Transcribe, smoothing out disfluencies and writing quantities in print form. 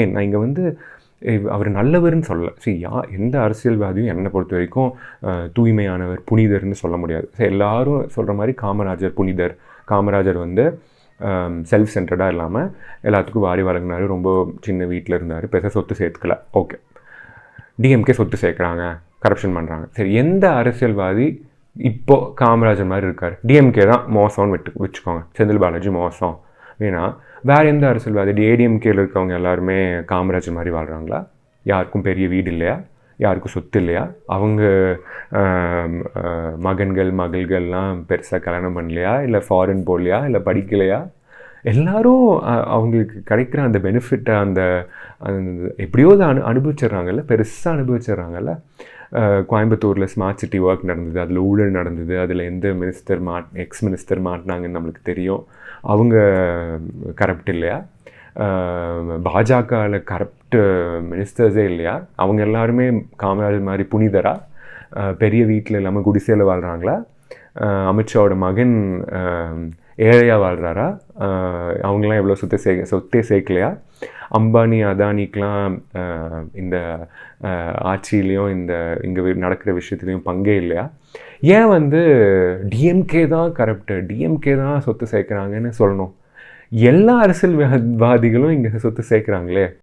நான் இங்கே வந்து அவர் நல்லவர்னு சொல்லலை. எந்த அரசியல்வாதியும் என்னை பொறுத்த வரைக்கும் தூய்மையானவர், புனிதர்னு சொல்ல முடியாது. எல்லாரும் சொல்கிற மாதிரி காமராஜர் புனிதர். காமராஜர் வந்து செல்ஃப் சென்டர்டாக இல்லாமல் எல்லாத்துக்கும் வாரி வழங்கினார். ரொம்ப சின்ன வீட்டில் இருந்தார், பெருசாக சொத்து சேர்த்துக்கல. ஓகே, டிஎம்கே சொத்து சேர்க்குறாங்க, கரப்ஷன் பண்ணுறாங்க. சரி, எந்த அரசியல்வாதி இப்போது காமராஜர் மாதிரி இருக்கார்? டிஎம்கே தான் மோசம்னு வச்சுக்கோங்க. செந்தில் பாலாஜி மோசம். ஏன்னா வேறு எந்த அரசியல்வாதி? ஏடிஎம்கேல இருக்கவங்க எல்லாருமே காமராஜர் மாதிரி வாழ்கிறாங்களா? யாருக்கும் பெரிய வீடு இல்லையா? யாருக்கும் சொத்து இல்லையா? அவங்க மகள்கள்லாம் பெருசாக கல்யாணம் பண்ணலையா? இல்லை ஃபாரின் போகலையா? இல்லை படிக்கலையா? எல்லோரும் அவங்களுக்கு கிடைக்கிற அந்த பெனிஃபிட்டை அந்த எப்படியோ அதை அனுபவிச்சிட்றாங்கல்ல, பெருசாக அனுபவிச்சிட்றாங்கல்ல. கோயம்புத்தூரில் ஸ்மார்ட் சிட்டி ஒர்க் நடந்தது, அதில் ஊழல் நடந்தது, அதில் எந்த மினிஸ்டர் எக்ஸ் மினிஸ்டர் மாட்டினாங்கன்னு நம்மளுக்கு தெரியும். அவங்க கரப்ட் இல்லையா? பாஜகவில் கரப்ட் மினிஸ்டர்ஸே இல்லையா? அவங்க எல்லாருமே காமராஜர் மாதிரி புனிதரா? பெரிய வீட்டில் இல்லாமல் குடிசையில் வாழ்கிறாங்களா? அமித்ஷாவோட மகன் ஏழையாக வாழ்கிறாரா? அவங்களாம் எவ்வளோ சொத்தே சேர்க்கலையா? அம்பானி அதானிக்கெலாம் இந்த ஆட்சியிலையும் இங்கே நடக்கிற விஷயத்துலையும் பங்கே இல்லையா? ஏன் வந்து டிஎம்கே தான் கரப்டு, டிஎம்கே தான் சொத்து சேர்க்குறாங்கன்னு சொல்லணும்? எல்லா அரசியல்வாதிகளும் இங்கே சொத்து சேர்க்குறாங்களே.